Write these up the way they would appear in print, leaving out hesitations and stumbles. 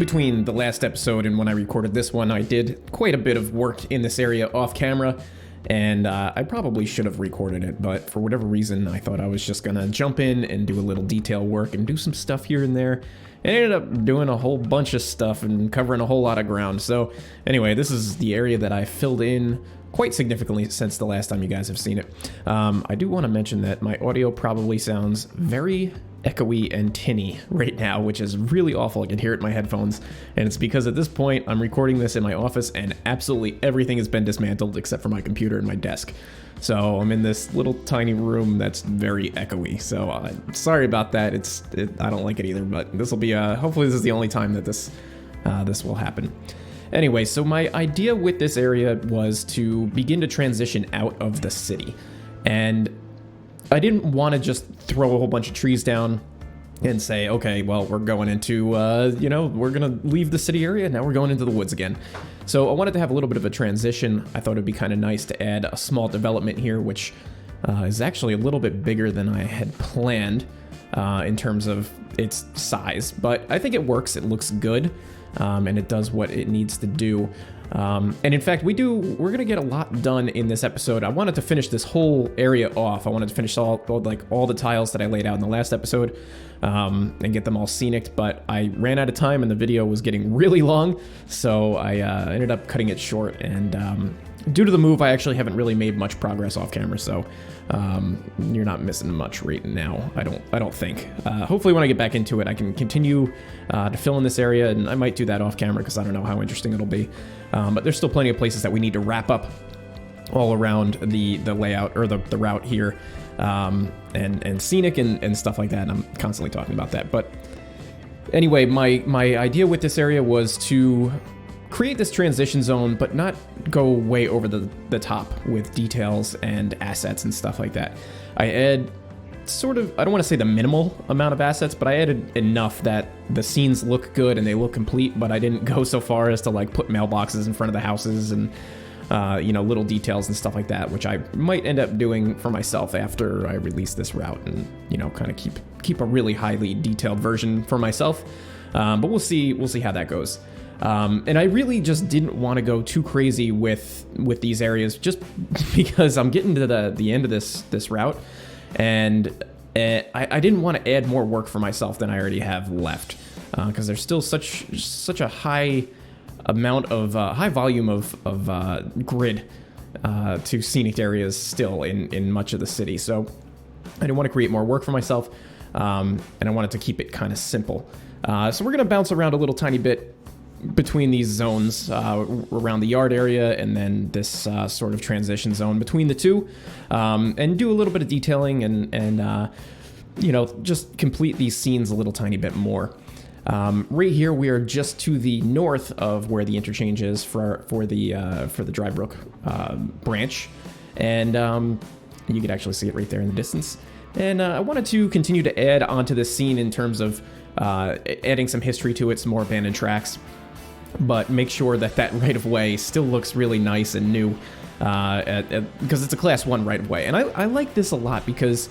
between the last episode and when I recorded this one, I did quite a bit of work in this area off camera, and I probably should have recorded it, but for whatever reason, I thought I was just gonna jump in and do a little detail work and do some stuff here and there, and I ended up doing a whole bunch of stuff and covering a whole lot of ground. So anyway, this is the area that I filled in quite significantly since the last time you guys have seen it. I do want to mention that my audio probably sounds very echoey and tinny right now, which is really awful. I can hear it in my headphones, and it's because at this point I'm recording this in my office and absolutely everything has been dismantled except for my computer and my desk. So I'm in this little tiny room that's very echoey. So sorry about that. I don't like it either, but this will be hopefully this is the only time that this will happen. Anyway, so my idea with this area was to begin to transition out of the city, and I didn't want to just throw a whole bunch of trees down and say, okay, well, we're going into, we're going to leave the city area, now we're going into the woods again. So I wanted to have a little bit of a transition. I thought it'd be kind of nice to add a small development here, which is actually a little bit bigger than I had planned in terms of its size. But I think it works, it looks good, and it does what it needs to do. And in fact, we're going to get a lot done in this episode. I wanted to finish this whole area off. I wanted to finish all the tiles that I laid out in the last episode, and get them all scenic, but I ran out of time and the video was getting really long, so I ended up cutting it short, and due to the move, I actually haven't really made much progress off camera, so you're not missing much right now, I don't think. Hopefully when I get back into it, I can continue to fill in this area, and I might do that off camera because I don't know how interesting it'll be. But there's still plenty of places that we need to wrap up all around the layout, or the route here, and scenic and stuff like that, and I'm constantly talking about that. But anyway, my idea with this area was to create this transition zone, but not go way over the top with details and assets and stuff like that. I add sort of, I don't want to say the minimal amount of assets, but I added enough that the scenes look good and they look complete, but I didn't go so far as to like put mailboxes in front of the houses and little details and stuff like that, which I might end up doing for myself after I release this route, and kind of keep a really highly detailed version for myself. But we'll see how that goes. And I really just didn't want to go too crazy with these areas, just because I'm getting to the end of this route, and I didn't want to add more work for myself than I already have left, because there's still such a high amount of high volume of grid to scenic areas still in much of the city. So I didn't want to create more work for myself, and I wanted to keep it kind of simple. So we're going to bounce around a little tiny bit between these zones around the yard area, and then this sort of transition zone between the two, and do a little bit of detailing and just complete these scenes a little tiny bit more. Right here, we are just to the north of where the interchange is for the Dry Brook branch, and you can actually see it right there in the distance. And I wanted to continue to add onto this scene in terms of adding some history to it, some more abandoned tracks, but make sure that right of way still looks really nice and new, because it's a Class 1 right of way. And I like this a lot because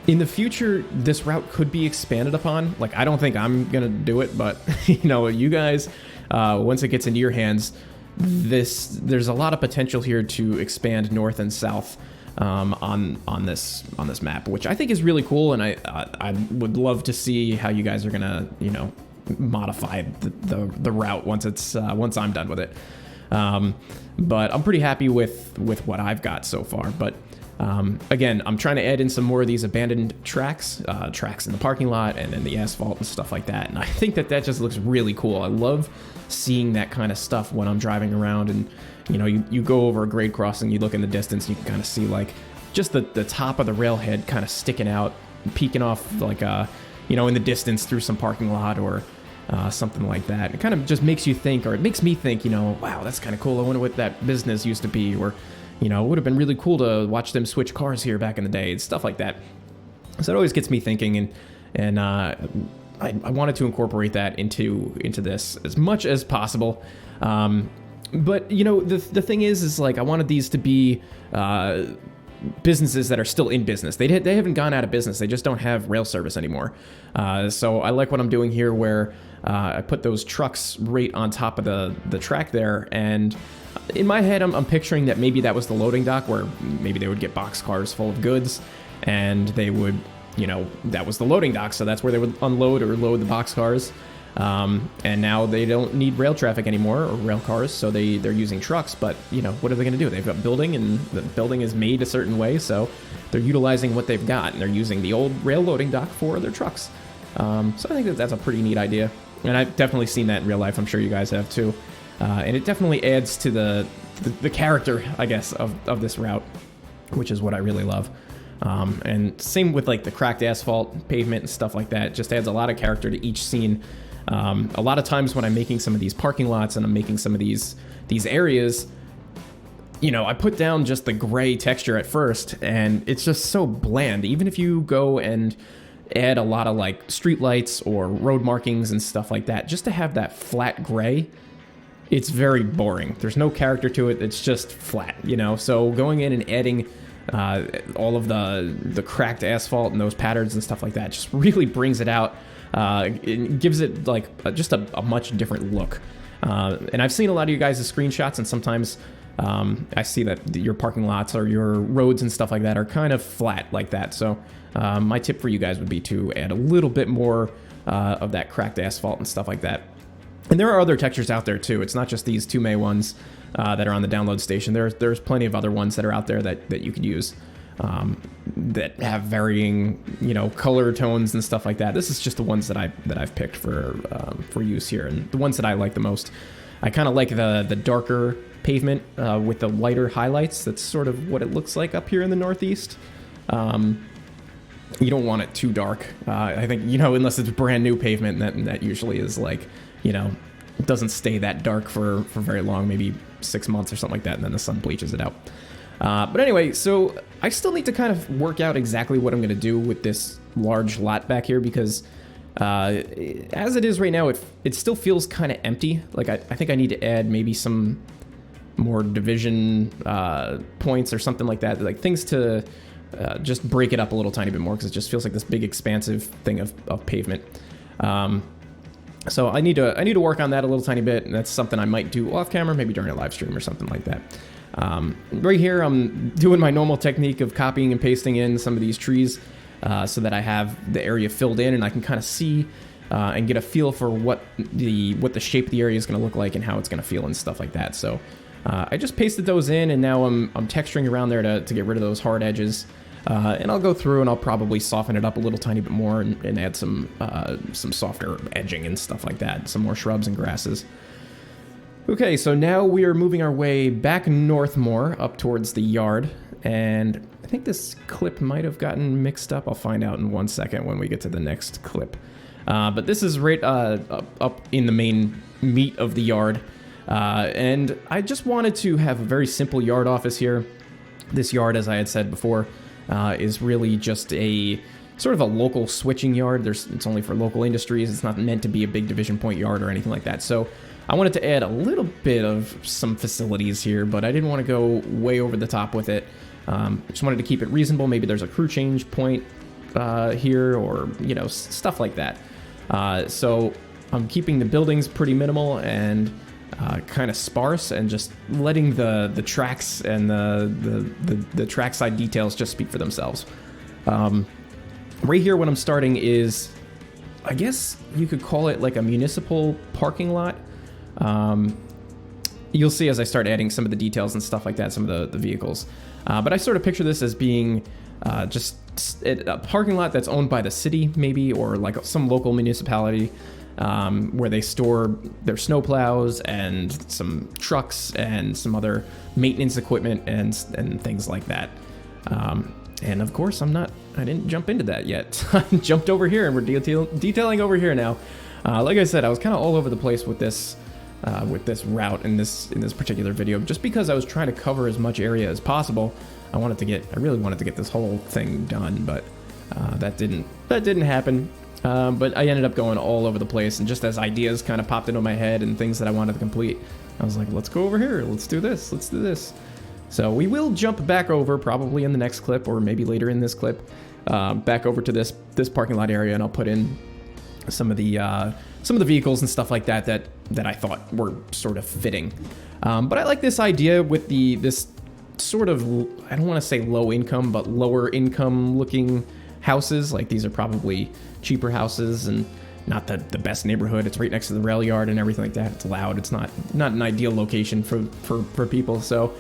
in the future, this route could be expanded upon. Like, I don't think I'm gonna do it, but you guys, once it gets into your hands, there's a lot of potential here to expand north and south on this map, which I think is really cool, and I would love to see how you guys are gonna modify the route once I'm done with it. But I'm pretty happy with what I've got so far. But again, I'm trying to add in some more of these abandoned tracks in the parking lot and in the asphalt and stuff like that, and I think that just looks really cool. I love seeing that kind of stuff when I'm driving around, and you go over a grade crossing, you look in the distance, and you can kind of see like just the top of the railhead kind of sticking out, peeking off like in the distance through some parking lot or something like that. It kind of just makes you think, or it makes me think, wow, that's kind of cool. I wonder what that business used to be, or it would have been really cool to watch them switch cars here back in the day, stuff like that. So it always gets me thinking, and I wanted to incorporate that into this as much as possible. But the thing is like I wanted these to be businesses that are still in business. They haven't gone out of business. They just don't have rail service anymore. So I like what I'm doing here, where I put those trucks right on top of the track there, and in my head, I'm picturing that maybe that was the loading dock where maybe they would get boxcars full of goods, and they would, that was the loading dock, so that's where they would unload or load the boxcars. And now they don't need rail traffic anymore, or rail cars, so they're using trucks. But, what are they going to do? They've got building, and the building is made a certain way, so they're utilizing what they've got, and they're using the old rail loading dock for their trucks. So I think that's a pretty neat idea. And I've definitely seen that in real life. I'm sure you guys have too. And it definitely adds to the character, I guess, of this route, which is what I really love. And same with like the cracked asphalt pavement and stuff like that. It just adds a lot of character to each scene. A lot of times when I'm making some of these parking lots and I'm making some of these areas, I put down just the gray texture at first, and it's just so bland. Even if you go and add a lot of like street lights or road markings and stuff like that, just to have that flat gray, it's very boring. There's no character to it. It's just flat, So going in and adding all of the cracked asphalt and those patterns and stuff like that just really brings it out. It gives it like just a much different look. And I've seen a lot of you guys' screenshots, and sometimes I see that your parking lots or your roads and stuff like that are kind of flat like that. So my tip for you guys would be to add a little bit more of that cracked asphalt and stuff like that. And there are other textures out there too. It's not just these 2 ones that are on the download station. There's plenty of other ones that are out there that you could use that have varying, color tones and stuff like that. This is just the ones that I've picked for use here, and the ones that I like the most. I kind of like the darker pavement with the lighter highlights. That's sort of what it looks like up here in the Northeast. You don't want it too dark. I think, unless it's brand new pavement, that usually is like, it doesn't stay that dark for very long, maybe 6 months or something like that, and then the sun bleaches it out. But anyway, so I still need to kind of work out exactly what I'm going to do with this large lot back here, because as it is right now, it still feels kind of empty. Like I think I need to add maybe some more division points or something like that, like things to just break it up a little tiny bit more, because it just feels like this big expansive thing of pavement. So I need to work on that a little tiny bit, and that's something I might do off camera, maybe during a live stream or something like that. Right here, I'm doing my normal technique of copying and pasting in some of these trees so that I have the area filled in, and I can kind of see and get a feel for what the shape of the area is going to look like and how it's going to feel and stuff like that. So I just pasted those in, and now I'm texturing around there to get rid of those hard edges. And I'll go through and I'll probably soften it up a little tiny bit more and add some softer edging and stuff like that, some more shrubs and grasses. Okay, so now we are moving our way back north more, up towards the yard, and I think this clip might have gotten mixed up. I'll find out in 1 second when we get to the next clip. But this is right up in the main meat of the yard, and I just wanted to have a very simple yard office here. This yard, as I had said before, is really just a sort of a local switching yard. It's only for local industries. It's not meant to be a big division point yard or anything like that. So I wanted to add a little bit of some facilities here, but I didn't want to go way over the top with it. I just wanted to keep it reasonable. Maybe there's a crew change point here, or stuff like that. So I'm keeping the buildings pretty minimal and kind of sparse, and just letting the tracks and the trackside details just speak for themselves. Right here, what I'm starting is, I guess you could call it like a municipal parking lot. You'll see as I start adding some of the details and stuff like that, some of the vehicles. But I sort of picture this as being just a parking lot that's owned by the city, maybe, or like some local municipality, where they store their snowplows and some trucks and some other maintenance equipment and things like that. And of course, I didn't jump into that yet. I jumped over here, and we're detailing over here now. Like I said, I was kind of all over the place with this route in this particular video, just because I was trying to cover as much area as possible. I really wanted to get this whole thing done, but that didn't happen. But I ended up going all over the place, and just as ideas kind of popped into my head and things that I wanted to complete, I was like, let's go over here, let's do this. So we will jump back over, probably in the next clip, or maybe later in this clip, back over to this parking lot area, and I'll put in some of the vehicles and stuff like that I thought were sort of fitting. But I like this idea with this sort of, I don't want to say low income, but lower income looking houses. Like, these are probably cheaper houses and not the best neighborhood. It's right next to the rail yard and everything like that. It's loud. It's not an ideal location for people. So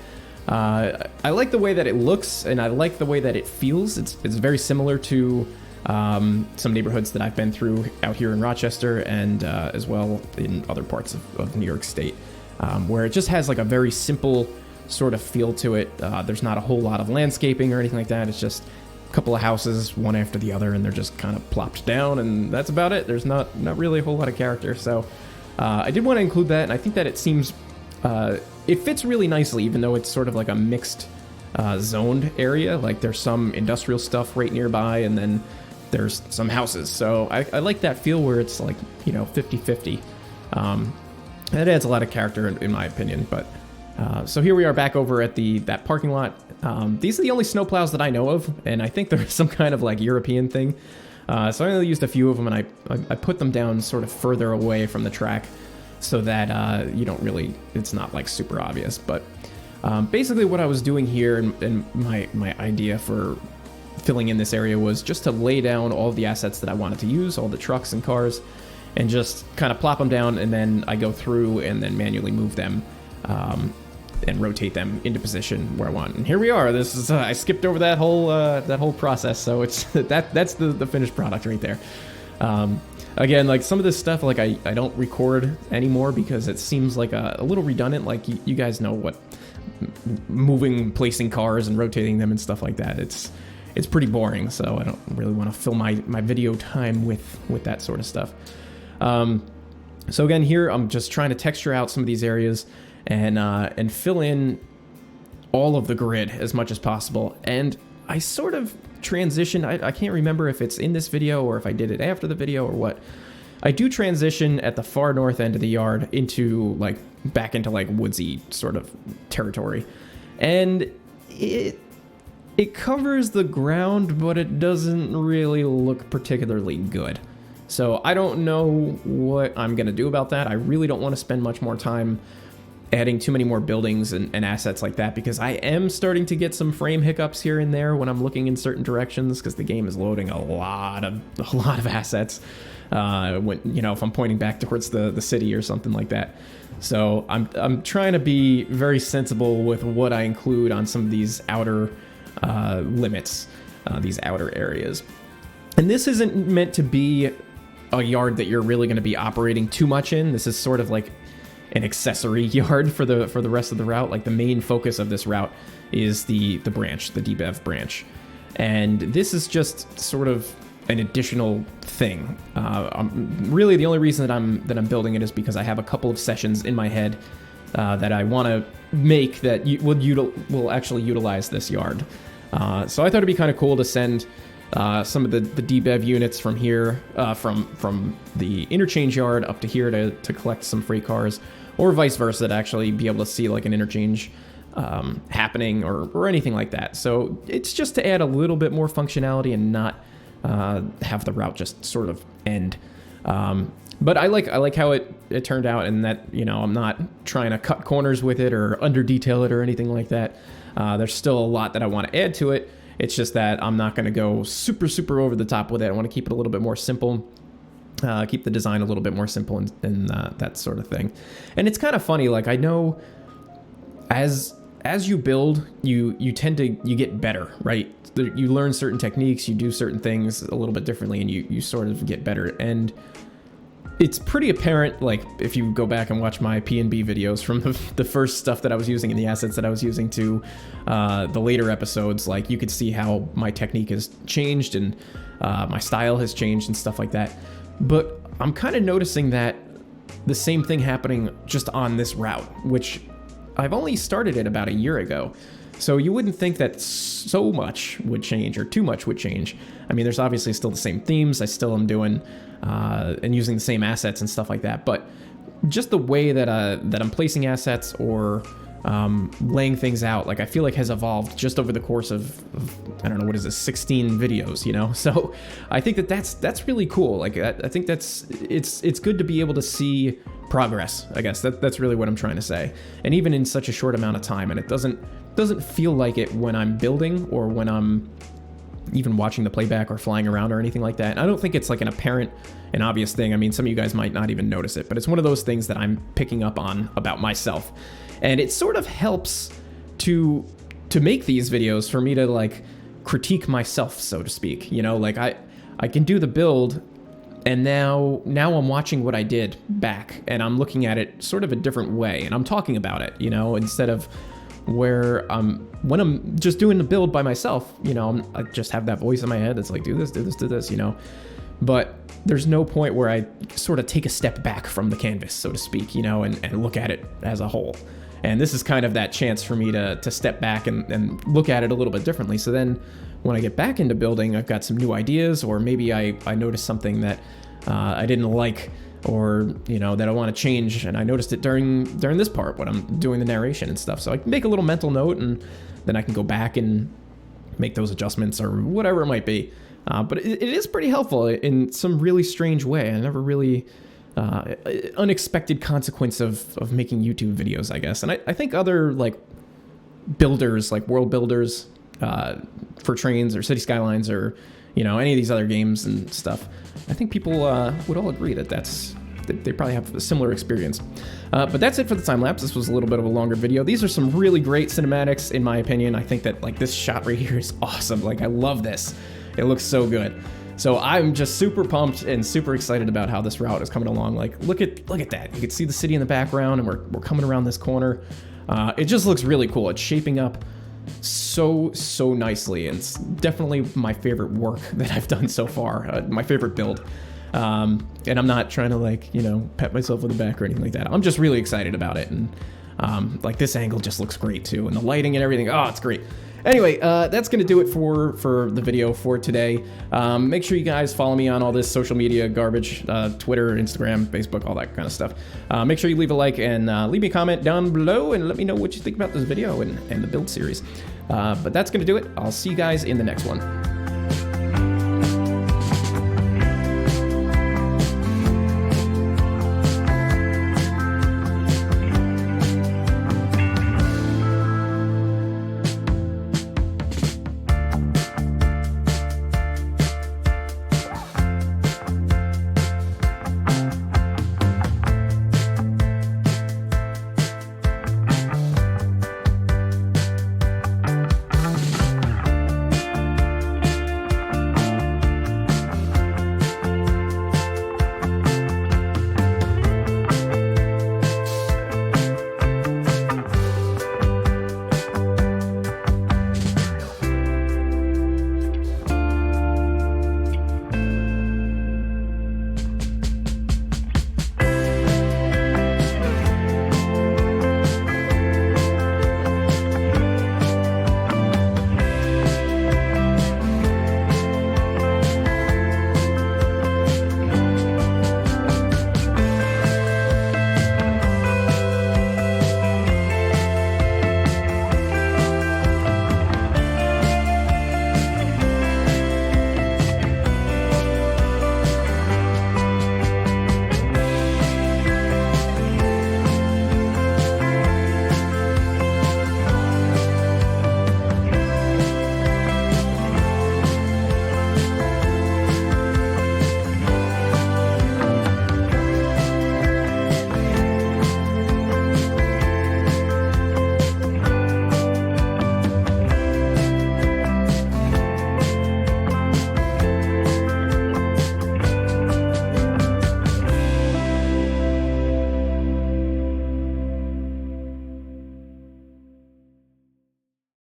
I like the way that it looks, and I like the way that it feels. It's very similar to some neighborhoods that I've been through out here in Rochester, and as well in other parts of New York State, where it just has like a very simple sort of feel to it. There's not a whole lot of landscaping or anything like that. It's just a couple of houses, one after the other, and they're just kind of plopped down, and that's about it. There's not really a whole lot of character. So I did want to include that, and I think that it seems it fits really nicely, even though it's sort of like a mixed zoned area. Like, there's some industrial stuff right nearby, and then there's some houses. So I like that feel where it's like, 50-50. That adds a lot of character in my opinion. But so here we are back over at that parking lot. These are the only snowplows that I know of, and I think they're some kind of like European thing. So I only used a few of them, and I put them down sort of further away from the track so that it's not like super obvious. But basically what I was doing here, and my idea for filling in this area, was just to lay down all the assets that I wanted to use, all the trucks and cars, and just kind of plop them down, and then I go through and then manually move them and rotate them into position where I want. And here we are. This is I skipped over that whole process, so it's that's the finished product right there. Again, like, some of this stuff, like, I don't record anymore because it seems like a little redundant. Like, you guys know what placing cars and rotating them and stuff like that. It's pretty boring, so I don't really want to fill my video time with that sort of stuff. So again, here I'm just trying to texture out some of these areas and fill in all of the grid as much as possible. And I sort of transition. I can't remember if it's in this video or if I did it after the video or what. I do transition at the far north end of the yard back into like woodsy sort of territory, and it covers the ground, but it doesn't really look particularly good. So I don't know what I'm gonna do about that. I really don't want to spend much more time adding too many more buildings and assets like that, because I am starting to get some frame hiccups here and there when I'm looking in certain directions, because the game is loading a lot of assets when if I'm pointing back towards the city or something like that. So I'm trying to be very sensible with what I include on some of these outer limits, these outer areas. And this isn't meant to be a yard that you're really going to be operating too much in. This is sort of like an accessory yard for the rest of the route. Like, the main focus of this route is the branch, the DBEV branch, and this is just sort of an additional thing. Really, the only reason that I'm building it is because I have a couple of sessions in my head that I want to make that will actually utilize this yard. So I thought it'd be kind of cool to send some of the DBEV units from here, from the interchange yard up to here to collect some freight cars, or vice versa, to actually be able to see like an interchange happening or anything like that. So it's just to add a little bit more functionality and not have the route just sort of end. But I like how it turned out, and that, I'm not trying to cut corners with it or under detail it or anything like that. There's still a lot that I want to add to it. It's just that I'm not going to go super, super over the top with it. I want to keep it a little bit more simple, keep the design a little bit more simple and that sort of thing. And it's kind of funny. Like, I know as you build, you get better, right? You learn certain techniques, you do certain things a little bit differently, and you sort of get better. And it's pretty apparent, like, if you go back and watch my P&B videos from the first stuff that I was using and the assets that I was using to the later episodes, like, you could see how my technique has changed and my style has changed and stuff like that. But I'm kind of noticing that the same thing happening just on this route, which I've only started it about a year ago. So you wouldn't think that so much would change or too much would change. I mean, there's obviously still the same themes. I still am doing and using the same assets and stuff like that. But just the way that I'm placing assets or laying things out, like I feel like has evolved just over the course of I don't know, what is this, 16 videos, you know? So I think that's really cool. Like I think it's good to be able to see progress, I guess. That's really what I'm trying to say. And even in such a short amount of time, and it doesn't feel like it when I'm building or when I'm even watching the playback or flying around or anything like that. And I don't think it's like an apparent and obvious thing. I mean, some of you guys might not even notice it, but it's one of those things that I'm picking up on about myself. And it sort of helps to make these videos for me to like critique myself, so to speak. You know, like I can do the build, and now I'm watching what I did back, and I'm looking at it sort of a different way, and I'm talking about it, you know, instead of where when I'm just doing the build by myself, you know, I just have that voice in my head that's like, do this, do this, do this, you know. But there's no point where I sort of take a step back from the canvas, so to speak, you know, and look at it as a whole. And this is kind of that chance for me to step back and look at it a little bit differently. So then when I get back into building, I've got some new ideas, or maybe I noticed something that I didn't like, or, you know, that I want to change, and I noticed it during this part when I'm doing the narration and stuff. So I can make a little mental note, and then I can go back and make those adjustments or whatever it might be. But it is pretty helpful in some really strange way. I never really unexpected consequence of making YouTube videos, I guess. And I think other like builders, like world builders for Trainz or City Skylines or, you know, any of these other games and stuff, I think people would all agree that they probably have a similar experience. But that's it for the time lapse. This was a little bit of a longer video. These are some really great cinematics, in my opinion. I think that like this shot right here is awesome. Like I love this. It looks so good. So I'm just super pumped and super excited about how this route is coming along. Like look at that. You can see the city in the background, and we're coming around this corner. It just looks really cool. It's shaping up so nicely, and it's definitely my favorite work that I've done so far. My favorite build. And I'm not trying to like, you know, pat myself on the back or anything like that. I'm just really excited about it. And like this angle just looks great too, and the lighting and everything. Oh, it's great. Anyway, that's going to do it for the video for today. Make sure you guys follow me on all this social media garbage, Twitter, Instagram, Facebook, all that kind of stuff. Make sure you leave a like and leave me a comment down below and let me know what you think about this video and the build series. But that's going to do it. I'll see you guys in the next one.